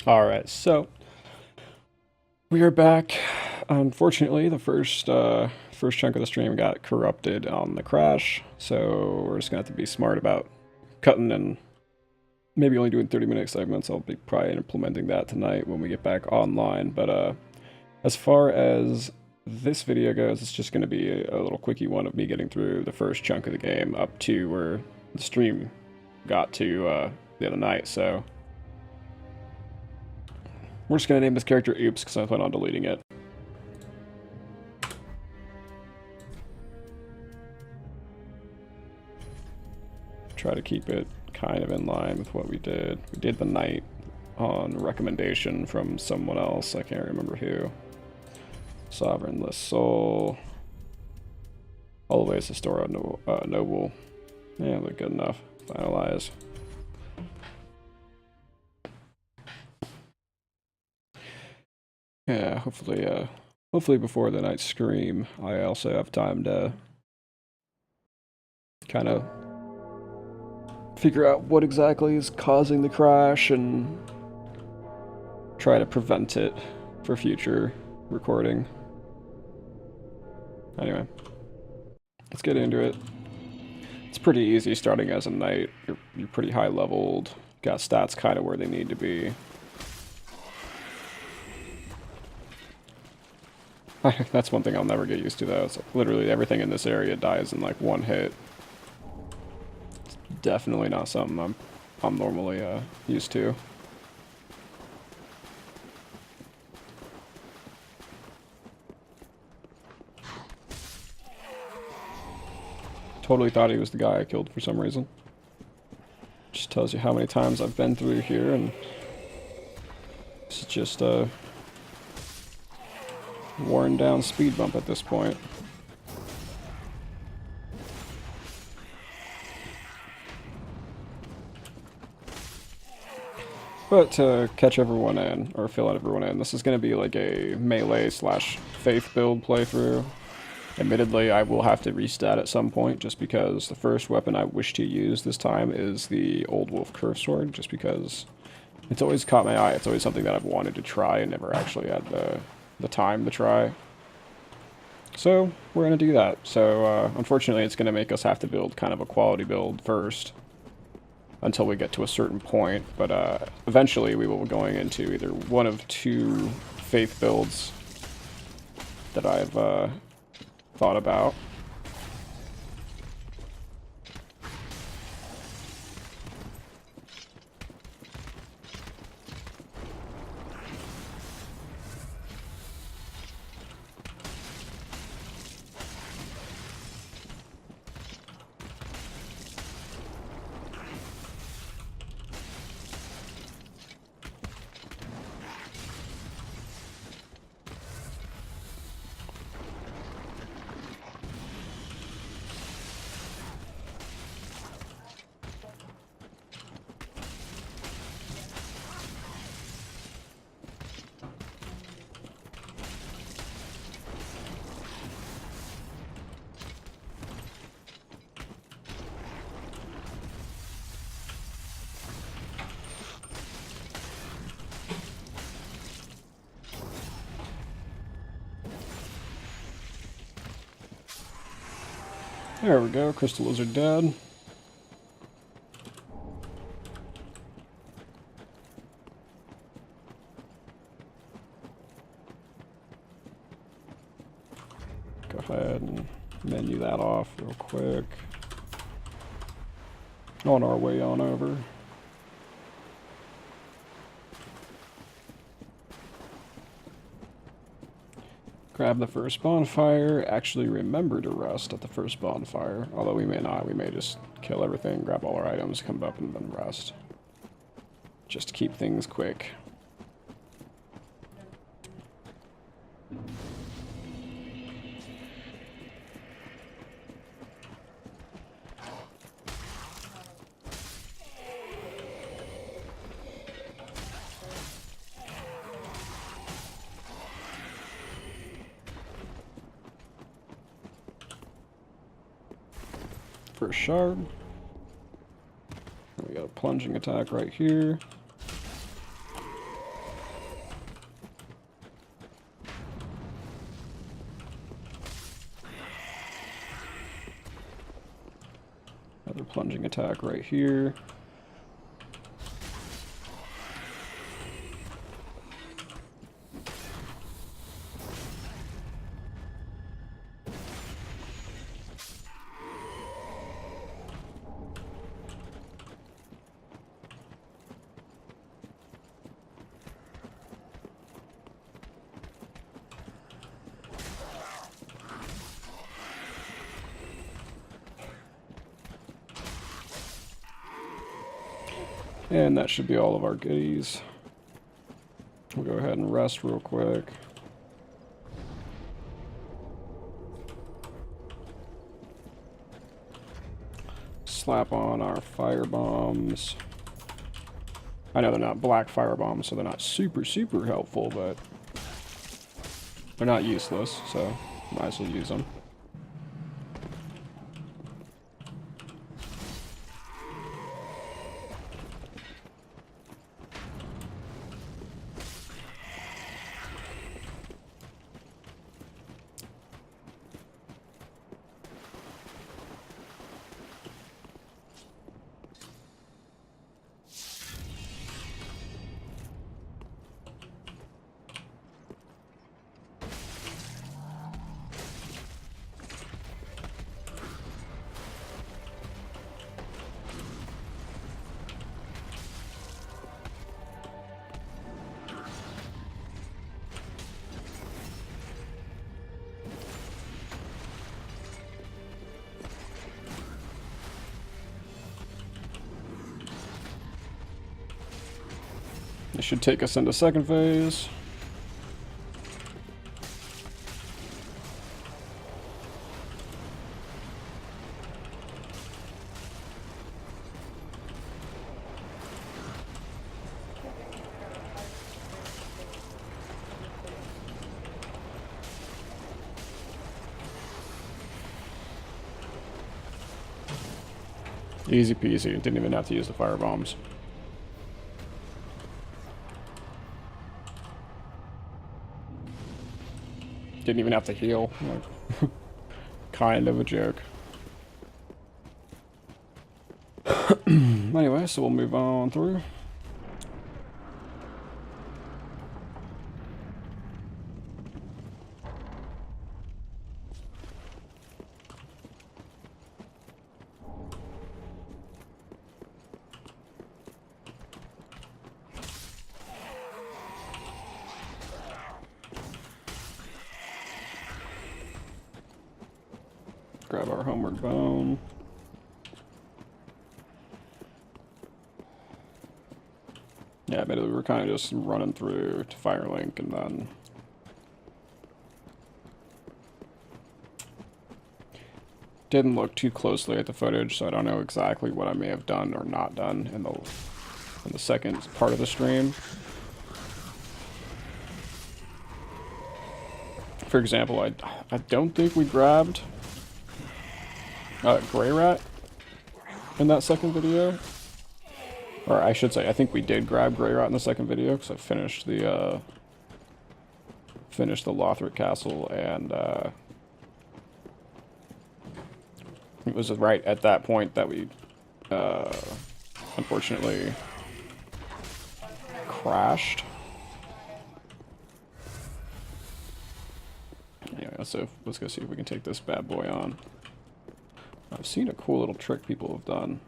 Alright, so we are back. Unfortunately, the first chunk of the stream got corrupted on the crash, so we're just gonna have to be smart about cutting and maybe only doing 30-minute segments. I'll be probably implementing that tonight when we get back online. But as far as this video goes, it's just gonna be a little quickie one of me getting through the first chunk of the game up to where the stream got to the other night. So we're just gonna name this character Oops because I plan on deleting it. Try to keep it kind of in line with what we did. We did the night on recommendation from someone else. I can't remember who. Sovereignless Soul. Always Historia Noble. Yeah, look good enough. Finalize. Yeah, hopefully before the night stream, I also have time to kind of figure out what exactly is causing the crash and try to prevent it for future recording. Anyway, let's get into it. It's pretty easy starting as a knight. You're pretty high leveled, got stats kind of where they need to be. That's one thing I'll never get used to though. It's like literally everything in this area dies in like one hit. It's definitely not something I'm normally used to. Totally thought he was the guy I killed for some reason. Just tells you how many times I've been through here, and it's just a worn down speed bump at this point. But to catch everyone in, or fill out everyone in, this is going to be like a melee slash faith build playthrough. Admittedly, I will have to restat at some point, just because the first weapon I wish to use this time is the Old Wolf Curve Sword, just because it's always caught my eye. It's always something that I've wanted to try and never actually had the time to try. So, we're going to do that. So, unfortunately, it's going to make us have to build kind of a quality build first, until we get to a certain point, but eventually we will be going into either one of two faith builds that I've thought about. There we go, crystal lizard dead. Go ahead and menu that off real quick. On our way on over. Grab the first bonfire, actually remember to rest at the first bonfire, although we may not, we may just kill everything, grab all our items, come up and then rest. Just to keep things quick. First shard. We got a plunging attack right here. plunging attack right here. And that should be all of our goodies. We'll go ahead and rest real quick. Slap on our fire bombs. I know they're not black fire bombs, so they're not super helpful, but they're not useless, so might as well use them. This should take us into second phase. Easy peasy, didn't even have to use the fire bombs. Didn't even have to heal. Like, kind of a joke. Anyway, so we'll move on through. Grab our homeward bone. Yeah, admittedly, we were kind of just running through to Firelink and then didn't look too closely at the footage, so I don't know exactly what I may have done or not done in the second part of the stream. For example, I don't think we grabbed Grey Rat in that second video. Or I should say, I think we did grab Grey Rat in the second video, because I finished the Lothric Castle, and it was right at that point that we unfortunately crashed. Anyway, so let's go see if we can take this bad boy on. I've seen a cool little trick people have done.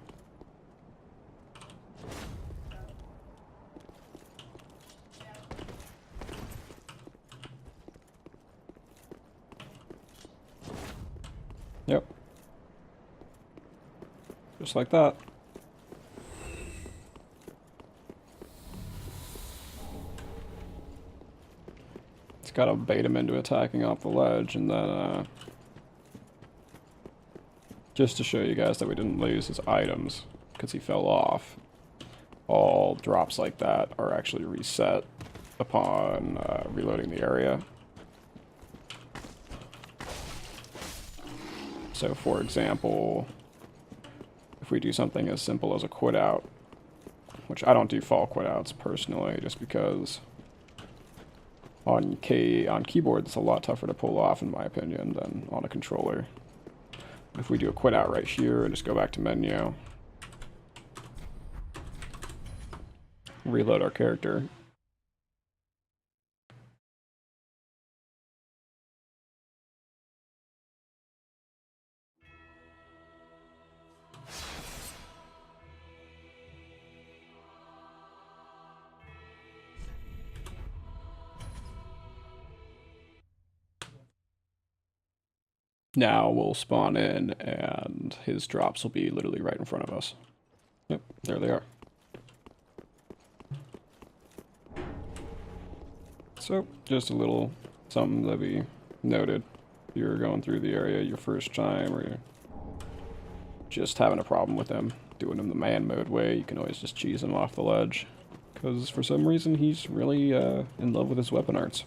Yep. Just like that. It's got to bait him into attacking off the ledge, and then just to show you guys that we didn't lose his items because he fell off, all drops like that are actually reset upon reloading the area. So for example, if we do something as simple as a quit out, which I don't do fall quit outs personally, just because on keyboard it's a lot tougher to pull off in my opinion than on a controller. If we do a quit out right here and just go back to menu, reload our character. Now we'll spawn in and his drops will be literally right in front of us. Yep, there they are. So, just a little something that we noted. If you're going through the area your first time, or you're just having a problem with him, doing him the man mode way, you can always just cheese him off the ledge. Because for some reason he's really in love with his weapon arts.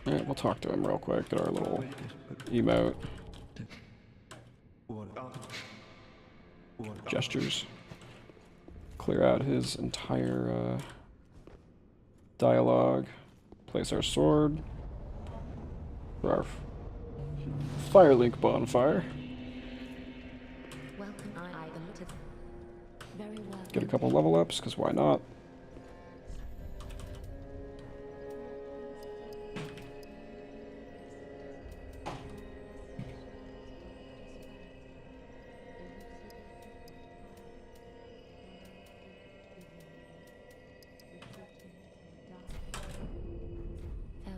Alright, we'll talk to him real quick, get our little emote. Gestures. Clear out his entire dialogue. Place our sword for our Firelink bonfire. Get a couple level ups, because why not?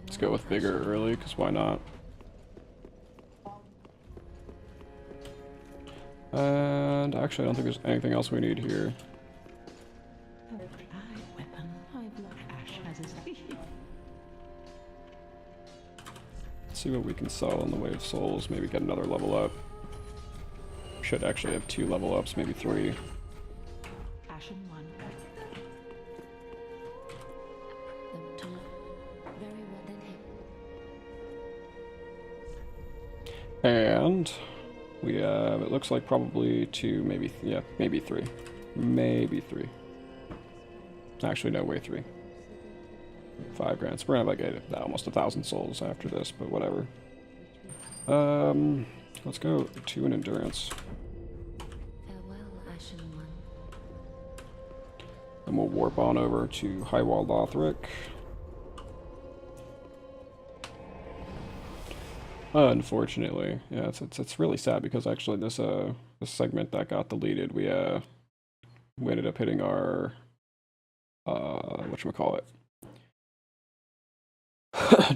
Let's go with Vigor early, because why not? And actually, I don't think there's anything else we need here. Let's see what we can sell in the way of souls. Maybe get another level up. Should actually have 2 level ups, maybe 3. And we have, it looks like probably 2, maybe, yeah, maybe 3. Maybe 3. Actually, no way, 3. 5 grand. So we're gonna have like almost 1,000 souls after this, but whatever. Let's go 2 in endurance. Then we'll warp on over to Highwall Lothric. Unfortunately, yeah, it's really sad because actually this segment that got deleted, we ended up hitting our whatchamacallit,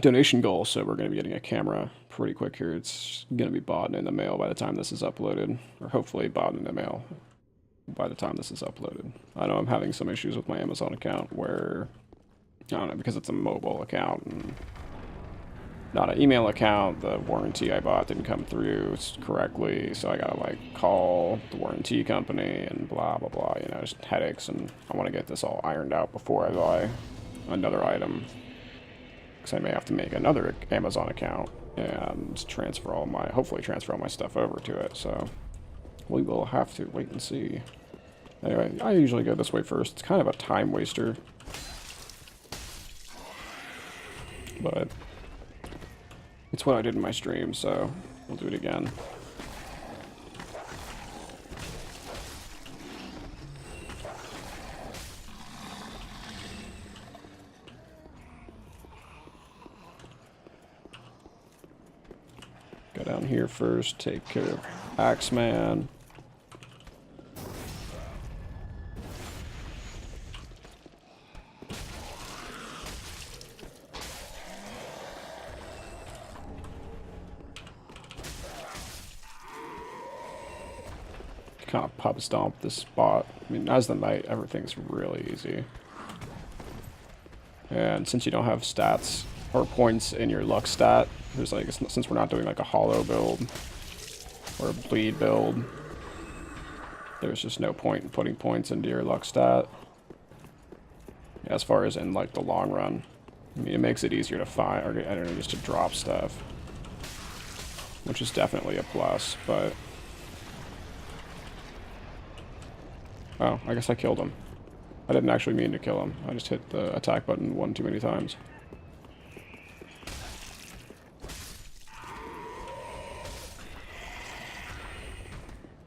donation goal, so we're going to be getting a camera pretty quick here. It's going to be bought in the mail by the time this is uploaded, or hopefully bought in the mail by the time this is uploaded. I know I'm having some issues with my Amazon account where, I don't know, because it's a mobile account and not an email account, the warranty I bought didn't come through correctly, so I gotta like call the warranty company and blah blah blah, you know, just headaches, and I want to get this all ironed out before I buy another item, because I may have to make another Amazon account and hopefully transfer all my stuff over to it, so we will have to wait and see. Anyway, I usually go this way first. It's kind of a time waster, but it's what I did in my stream, so we'll do it again. Go down here first, take care of Axeman. Kind of pub stomp this spot. I mean, as the knight, everything's really easy. And since you don't have stats or points in your luck stat, there's like, since we're not doing like a hollow build or a bleed build, there's just no point in putting points into your luck stat. As far as in like the long run, I mean, it makes it easier to find, or I don't know, just to drop stuff, which is definitely a plus. But oh, I guess I killed him. I didn't actually mean to kill him. I just hit the attack button one too many times.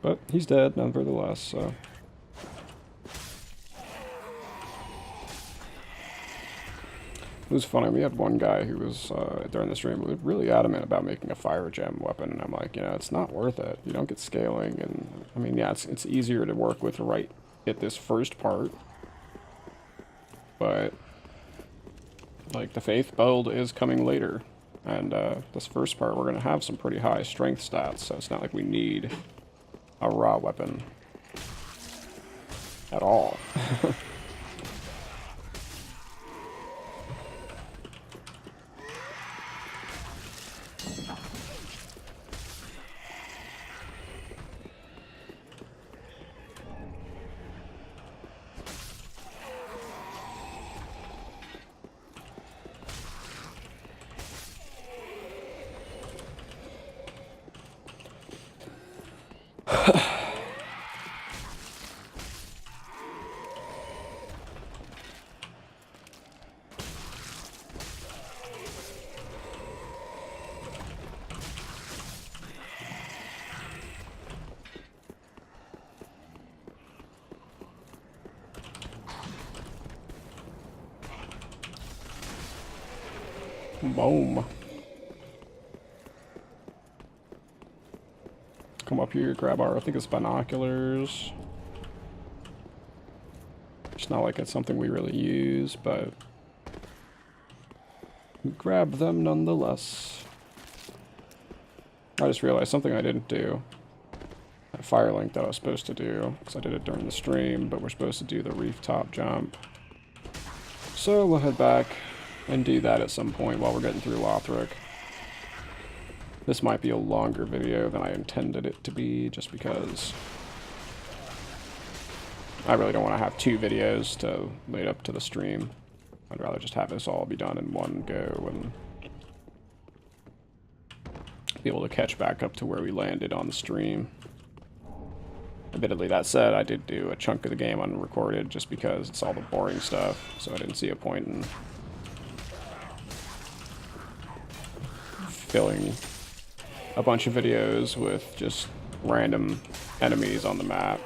But he's dead, nevertheless, so... It was funny, we had one guy who was, during the stream, was really adamant about making a fire gem weapon, and I'm like, you know, it's not worth it. You don't get scaling, and, I mean, yeah, it's easier to work with right at this first part, but, like, the Faith build is coming later, and, this first part, we're gonna have some pretty high strength stats, so it's not like we need a raw weapon at all. Boom. Come up here, grab our, I think it's binoculars. It's not like it's something we really use, but we grab them nonetheless. I just realized something I didn't do. That fire link that I was supposed to do, because I did it during the stream, but we're supposed to do the reef top jump. So we'll head back and do that at some point while we're getting through Lothric. This might be a longer video than I intended it to be, just because I really don't want to have 2 videos to lead up to the stream. I'd rather just have this all be done in one go and be able to catch back up to where we landed on the stream. Admittedly, that said, I did do a chunk of the game unrecorded just because it's all the boring stuff, so I didn't see a point in filling a bunch of videos with just random enemies on the map.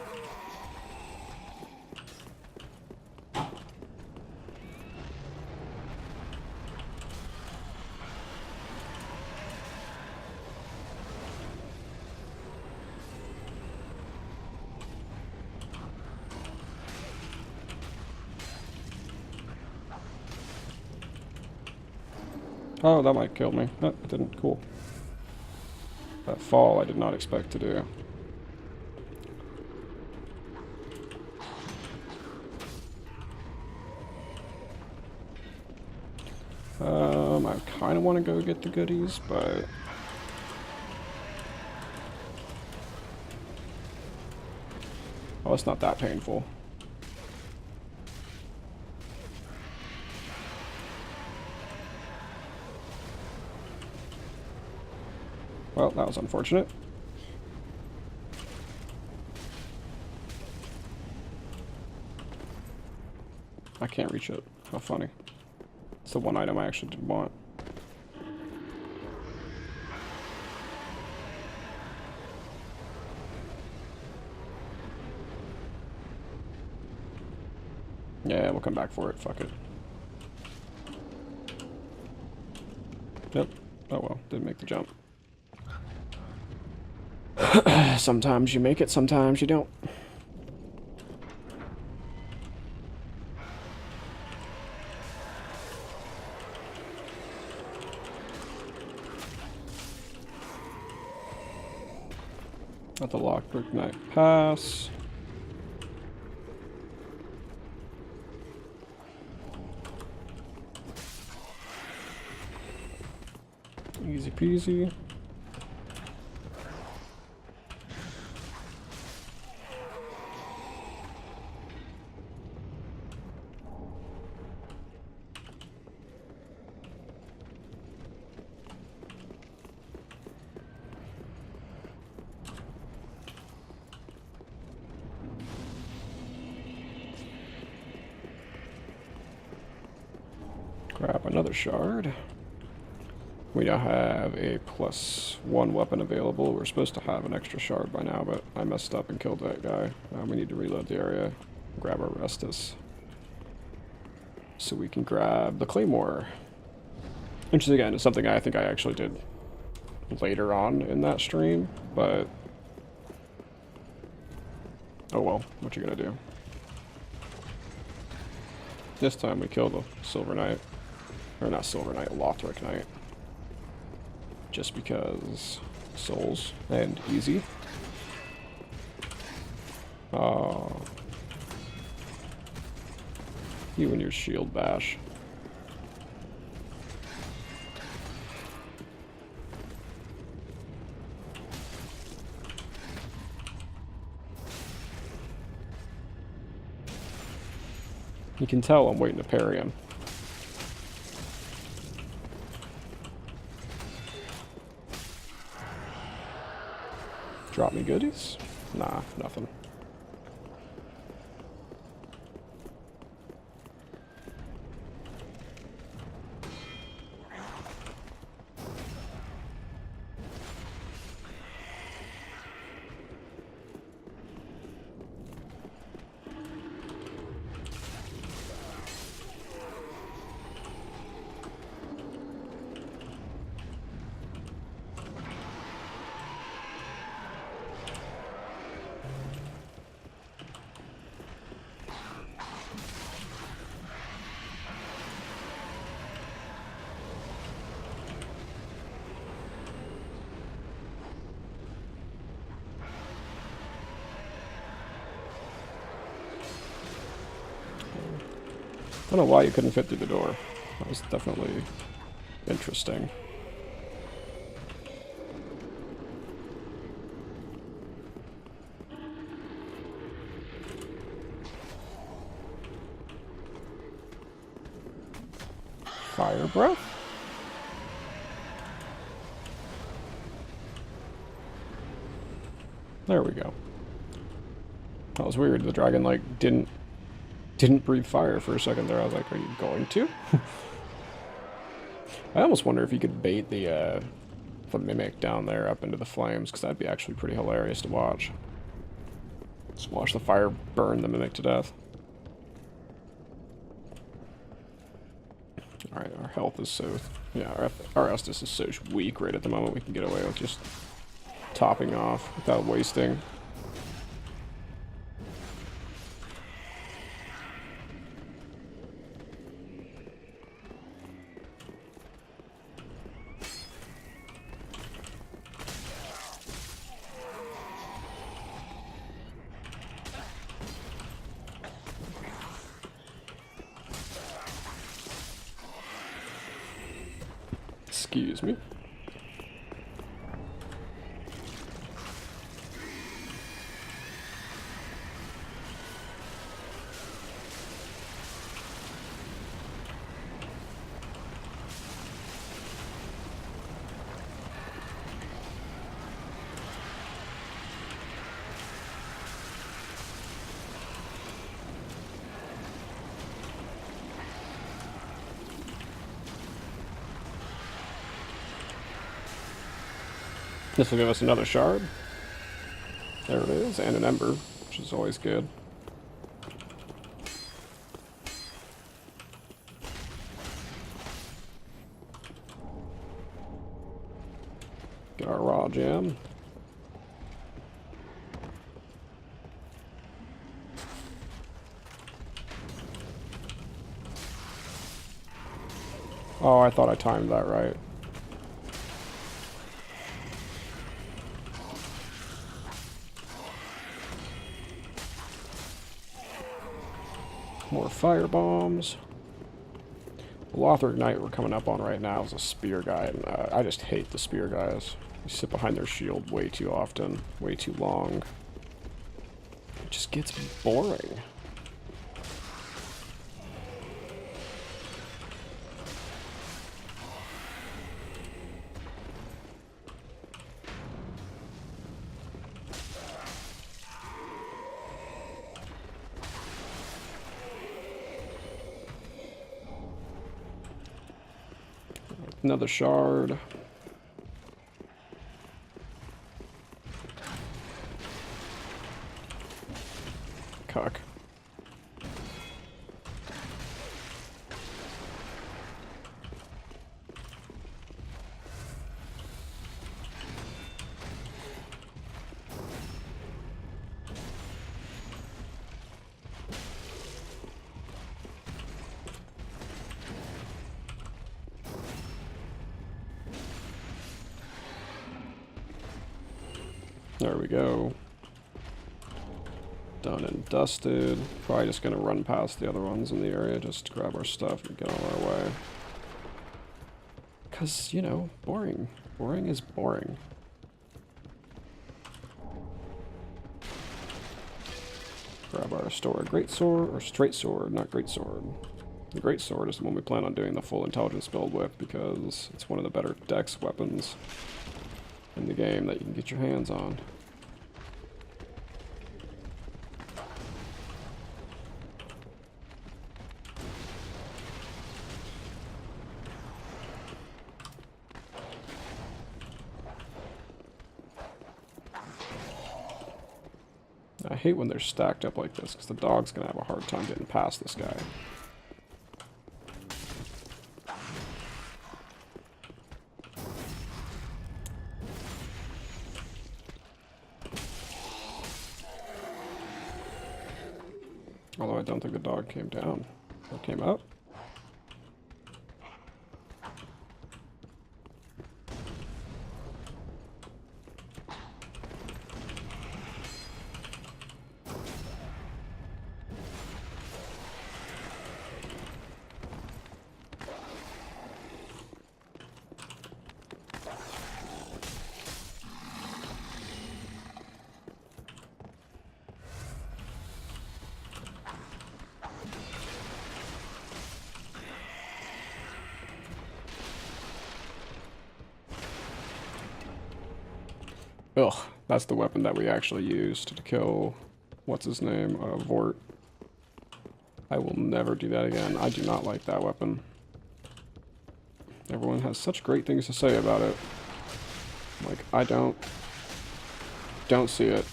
Oh, that might kill me. No, it didn't. Cool. That fall I did not expect to do. I kind of want to go get the goodies, but... Oh, it's not that painful. Well, that was unfortunate. I can't reach it. How funny. It's the one item I actually did want. Yeah, we'll come back for it. Fuck it. Yep. Oh well, didn't make the jump. Sometimes you make it, sometimes you don't. Let the Lothric Knight pass. Easy peasy. Grab another shard. We now have a +1 weapon available. We're supposed to have an extra shard by now, but I messed up and killed that guy. We need to reload the area, grab our Restus, so we can grab the Claymore. Which is, again, is something I think I actually did later on in that stream, but oh well, what you gonna do? This time we killed a Silver Knight. Or not Silver Knight, Lothric Knight. Just because souls and easy. You and your shield bash. You can tell I'm waiting to parry him. Drop me goodies? Nah, nothing. I don't know why you couldn't fit through the door. That was definitely interesting. Fire breath? There we go. That was weird. The dragon, like, didn't breathe fire for a second there. I was like, are you going to? I almost wonder if you could bait the Mimic down there up into the flames, because that'd be actually pretty hilarious to watch. Just watch the fire burn the Mimic to death. Alright, our health is so... Yeah, our Estus is so weak right at the moment. We can get away with just topping off without wasting. Excuse me. This will give us another shard. There it is, and an ember, which is always good. Get our raw gem. Oh, I thought I timed that right. More fire bombs. The Lothric Knight we're coming up on right now is a spear guy, and I just hate the spear guys. They sit behind their shield way too often, way too long. It just gets boring. Another shard. Cuck. There we go. Done and dusted. Probably just gonna run past the other ones in the area, just grab our stuff and get on our way. Cause, you know, boring. Boring is boring. Grab our store greatsword, or straight sword, not greatsword. The greatsword is the one we plan on doing the full intelligence build with because it's one of the better dex weapons in the game that you can get your hands on. I hate when they're stacked up like this because the dog's gonna have a hard time getting past this guy. Although I don't think the dog came down. Or came up. Ugh, that's the weapon that we actually used to kill, what's his name, Vort. I will never do that again. I do not like that weapon. Everyone has such great things to say about it. Like, I don't see it.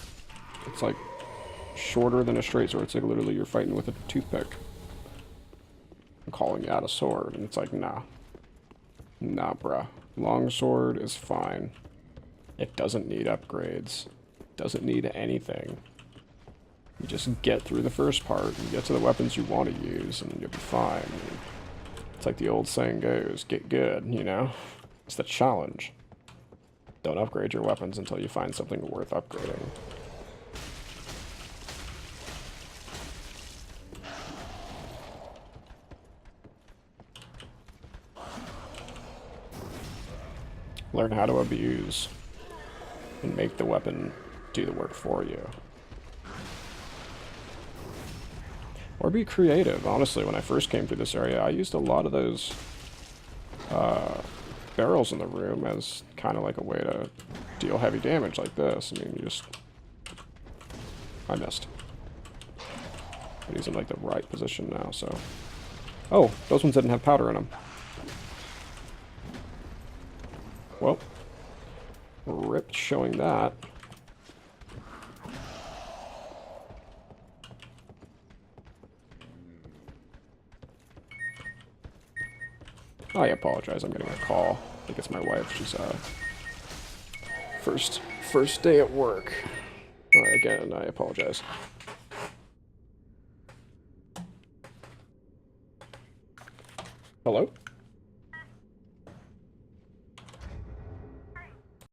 It's like shorter than a straight sword. It's like literally you're fighting with a toothpick. I'm calling out a sword, and it's like, nah. Nah, bruh. Long sword is fine. It doesn't need upgrades. Doesn't need anything. You just get through the first part and get to the weapons you want to use and you'll be fine. It's like the old saying goes, get good, you know? It's the challenge. Don't upgrade your weapons until you find something worth upgrading. Learn how to abuse and make the weapon do the work for you. Or be creative. Honestly, when I first came through this area, I used a lot of those barrels in the room as kind of like a way to deal heavy damage like this. I mean, you just... I missed. But he's in like the right position now, so... Oh, those ones didn't have powder in them. Well, ripped showing that. I apologize, I'm getting a call. I think it's my wife. She's first day at work. Again, I apologize. Hello?